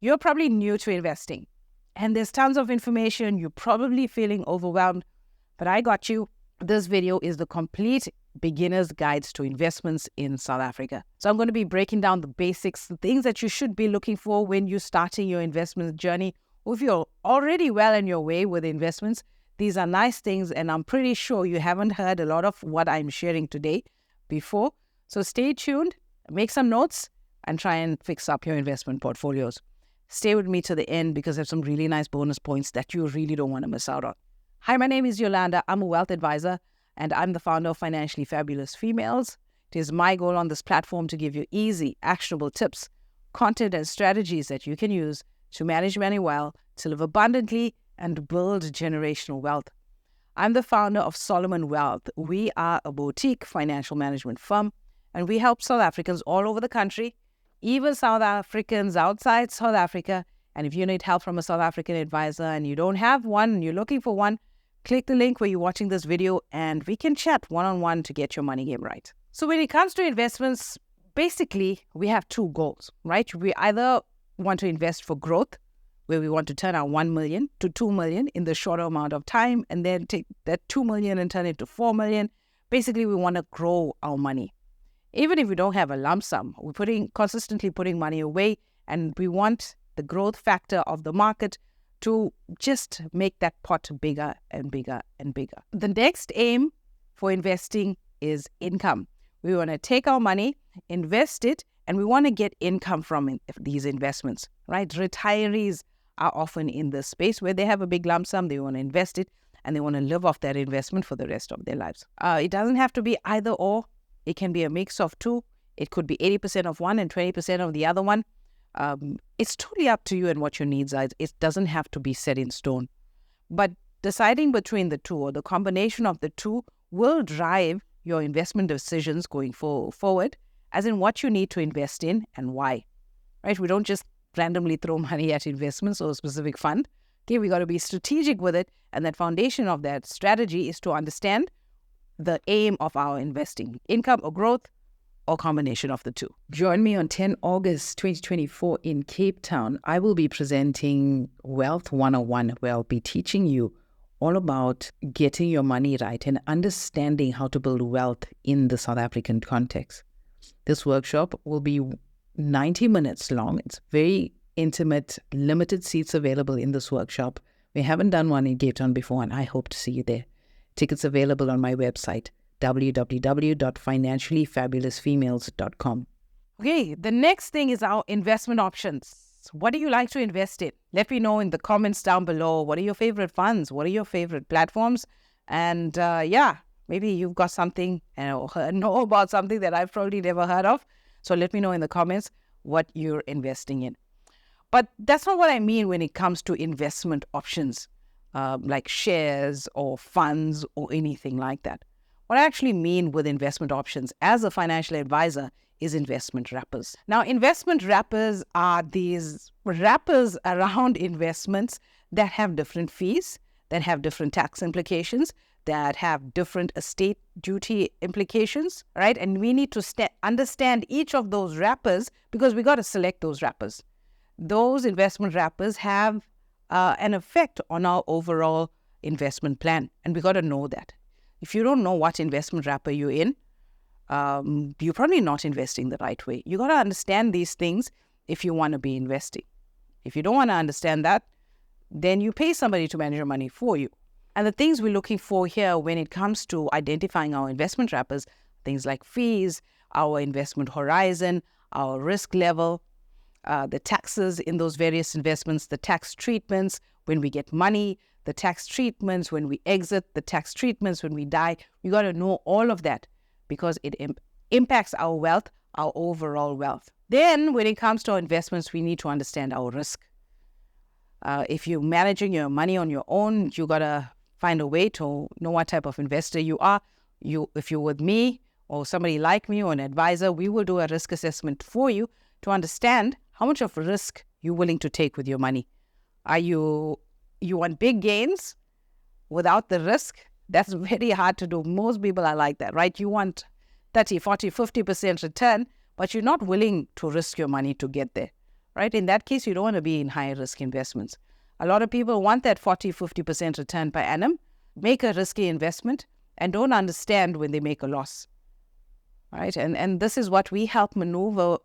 You're probably new to investing and there's tons of information. You're probably feeling overwhelmed, but I got you. This video is the complete beginner's guides to investments in South Africa. So I'm going to be breaking down the basics, the things that you should be looking for when you're starting your investment journey. Or if you're already well on your way with investments, these are nice things, and I'm pretty sure you haven't heard a lot of what I'm sharing today before. So stay tuned, make some notes, and try and fix up your investment portfolios. Stay with me to the end because there's some really nice bonus points that you really don't want to miss out on. Hi, my name is Yolanda. I'm a wealth advisor, and I'm the founder of Financially Fabulous Females. It is my goal on this platform to give you easy, actionable tips, content, and strategies that you can use to manage money well, to live abundantly, and build generational wealth. I'm the founder of Solomon Wealth. We are a boutique financial management firm, and we help South Africans all over the country, even South Africans outside South Africa. And if you need help from a South African advisor and you don't have one and you're looking for one, click the link where you're watching this video and we can chat one-on-one to get your money game right. So when it comes to investments, basically we have two goals, right? We either want to invest for growth, where we want to turn our 1 million to 2 million in the shorter amount of time, and then take that 2 million and turn it to 4 million. Basically, we want to grow our money. Even if we don't have a lump sum, we're consistently putting money away, and we want the growth factor of the market to just make that pot bigger and bigger and bigger. The next aim for investing is income. We want to take our money, invest it, and we want to get income from these investments, right? Retirees are often in this space where they have a big lump sum, they want to invest it, and they want to live off that investment for the rest of their lives. It doesn't have to be either or. It can be a mix of two. It could be 80% of one and 20% of the other one. It's totally up to you and what your needs are. It doesn't have to be set in stone. But deciding between the two or the combination of the two will drive your investment decisions going forward, as in what you need to invest in and why, right? We don't just randomly throw money at investments or a specific fund. Okay, we got to be strategic with it. And that foundation of that strategy is to understand the aim of our investing, income or growth or combination of the two. Join me on 10 August 2024 in Cape Town. I will be presenting Wealth 101, where I'll be teaching you all about getting your money right and understanding how to build wealth in the South African context. This workshop will be 90 minutes long. It's very intimate, limited seats available in this workshop. We haven't done one in Cape Town before, and I hope to see you there. Tickets available on my website, www.financiallyfabulousfemales.com. Okay, the next thing is our investment options. What do you like to invest in? Let me know in the comments down below. What are your favorite funds? What are your favorite platforms? And maybe you've got something or know about something that I've probably never heard of. So let me know in the comments what you're investing in. But that's not what I mean when it comes to investment options, like shares or funds or anything like that. What I actually mean with investment options as a financial advisor is investment wrappers. Now, investment wrappers are these wrappers around investments that have different fees, that have different tax implications, that have different estate duty implications, right? And we need to understand each of those wrappers because we got to select those wrappers. Those investment wrappers have an effect on our overall investment plan, and we got to know that. If you don't know what investment wrapper you're in, you're probably not investing the right way. You got to understand these things if you want to be investing. If you don't want to understand that, then you pay somebody to manage your money for you. And the things we're looking for here when it comes to identifying our investment wrappers, things like fees, our investment horizon, our risk level, the taxes in those various investments, the tax treatments when we get money, the tax treatments when we exit, the tax treatments when we die. We got to know all of that because it impacts our wealth, our overall wealth. Then when it comes to our investments, we need to understand our risk. If you're managing your money on your own, you got to find a way to know what type of investor you are. If you're with me or somebody like me or an advisor, we will do a risk assessment for you to understand how much of risk you're willing to take with your money. You want big gains without the risk? That's very hard to do. Most people are like that, right? You want 30, 40, 50% return, but you're not willing to risk your money to get there, right? In that case, you don't want to be in high risk investments. A lot of people want that 40-50% return per annum, make a risky investment, and don't understand when they make a loss, right? And this is what we help maneuver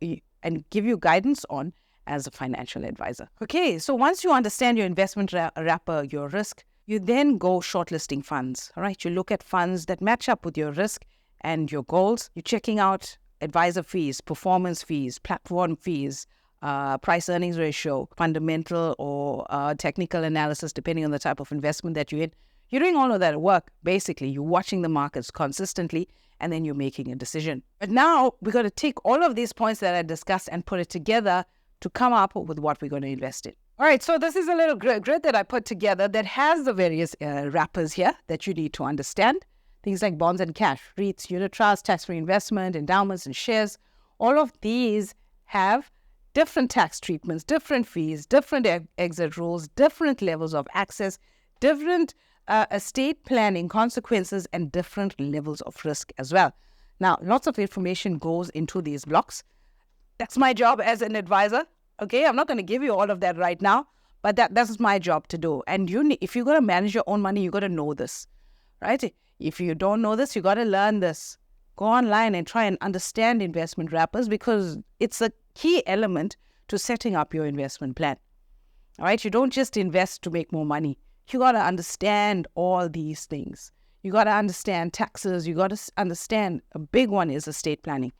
and give you guidance on as a financial advisor. Okay, so once you understand your investment wrapper, your risk, you then go shortlisting funds, all right? You look at funds that match up with your risk and your goals. You're checking out advisor fees, performance fees, platform fees, price earnings ratio, fundamental or technical analysis, depending on the type of investment that you're in. You're doing all of that work. Basically, you're watching the markets consistently, and then you're making a decision. But now we're going to take all of these points that I discussed and put it together to come up with what we're going to invest in. All right, so this is a little grid that I put together that has the various wrappers here that you need to understand. Things like bonds and cash, REITs, unit trusts, tax-free investment, endowments and shares. All of these have different tax treatments, different fees, different exit rules, different levels of access, different estate planning consequences, and different levels of risk as well. Now, lots of information goes into these blocks. That's my job as an advisor. Okay, I'm not going to give you all of that right now, but that's my job to do. And if you're going to manage your own money, you got to know this, right? If you don't know this, you got to learn this. Go online and try and understand investment wrappers, because it's a key element to setting up your investment plan. All right, you don't just invest to make more money. You got to understand all these things. You got to understand taxes. You got to understand, a big one is estate planning,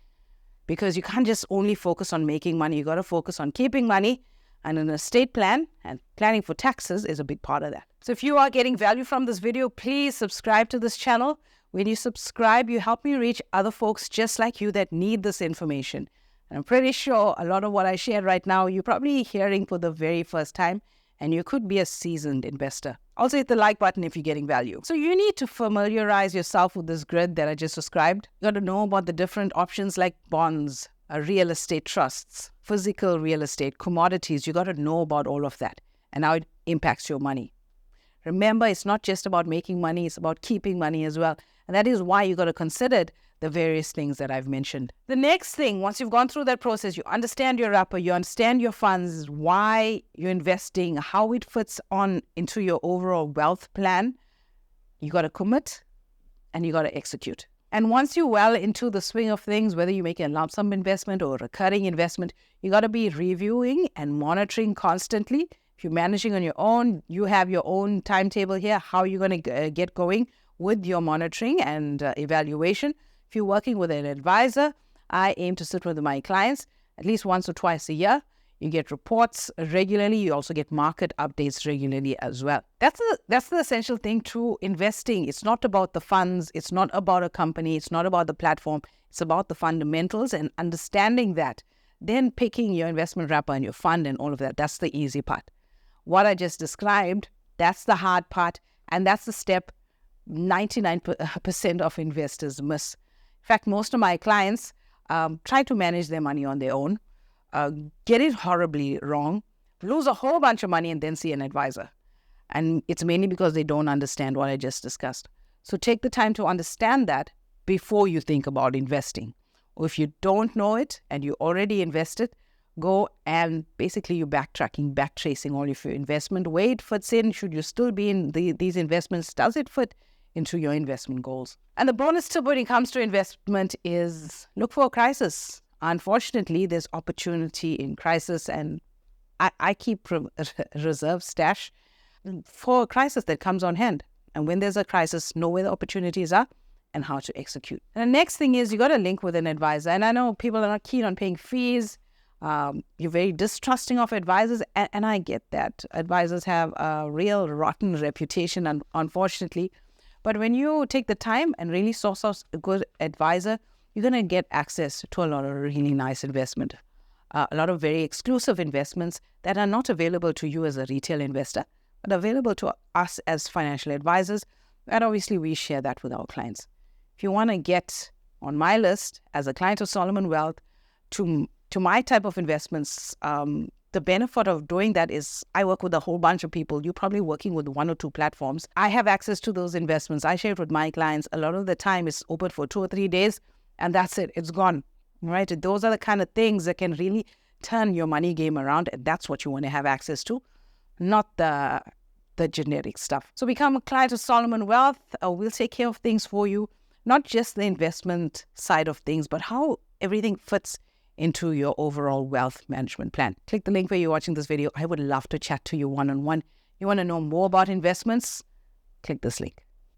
because you can't just only focus on making money. You got to focus on keeping money, and an estate plan and planning for taxes is a big part of that. So if you are getting value from this video, please subscribe to this channel. When you subscribe, you help me reach other folks just like you that need this information. And I'm pretty sure a lot of what I shared right now, you're probably hearing for the very first time, and you could be a seasoned investor. Also hit the like button if you're getting value. So you need to familiarize yourself with this grid that I just described. You got to know about the different options like bonds, real estate trusts, physical real estate, commodities. You got to know about all of that and how it impacts your money. Remember, it's not just about making money, it's about keeping money as well. And that is why you got to consider the various things that I've mentioned. The next thing, once you've gone through that process, you understand your wrapper, you understand your funds, why you're investing, how it fits on into your overall wealth plan, you got to commit and you got to execute. And once you're well into the swing of things, whether you're making a lump sum investment or a recurring investment, you got to be reviewing and monitoring constantly. If you're managing on your own, you have your own timetable here, how you're going to get going with your monitoring and evaluation. If you're working with an advisor, I aim to sit with my clients at least once or twice a year. You get reports regularly. You also get market updates regularly as well. That's the essential thing to investing. It's not about the funds. It's not about a company. It's not about the platform. It's about the fundamentals and understanding that. Then picking your investment wrapper and your fund and all of that. That's the easy part. What I just described, that's the hard part. And that's the step 99% of investors miss. In fact, most of my clients try to manage their money on their own, get it horribly wrong, lose a whole bunch of money, and then see an advisor. And it's mainly because they don't understand what I just discussed. So take the time to understand that before you think about investing. Or if you don't know it and you already invested, go and basically you're backtracking, backtracing all of your investment, where it fits in. Should you still be in these investments? Does it fit into your investment goals? And the bonus tip when it comes to investment is look for a crisis. Unfortunately, there's opportunity in crisis, and I keep reserve stash for a crisis that comes on hand. And when there's a crisis, know where the opportunities are and how to execute. And the next thing is you got to link with an advisor. And I know people are not keen on paying fees. You're very distrusting of advisors, and I get that. Advisors have a real rotten reputation, unfortunately. But when you take the time and really source out a good advisor, you're going to get access to a lot of really nice investment, a lot of very exclusive investments that are not available to you as a retail investor, but available to us as financial advisors. And obviously, we share that with our clients. If you want to get on my list as a client of Solomon Wealth to my type of investments, the benefit of doing that is I work with a whole bunch of people. You're probably working with 1 or 2 platforms. I have access to those investments. I share it with my clients. A lot of the time it's open for 2 or 3 days and that's it. It's gone, right? Those are the kind of things that can really turn your money game around. And that's what you want to have access to, not the generic stuff. So become a client of Solomon Wealth. We'll take care of things for you, not just the investment side of things, but how everything fits into your overall wealth management plan. Click the link where you're watching this video. I would love to chat to you one-on-one. You want to know more about investments? Click this link.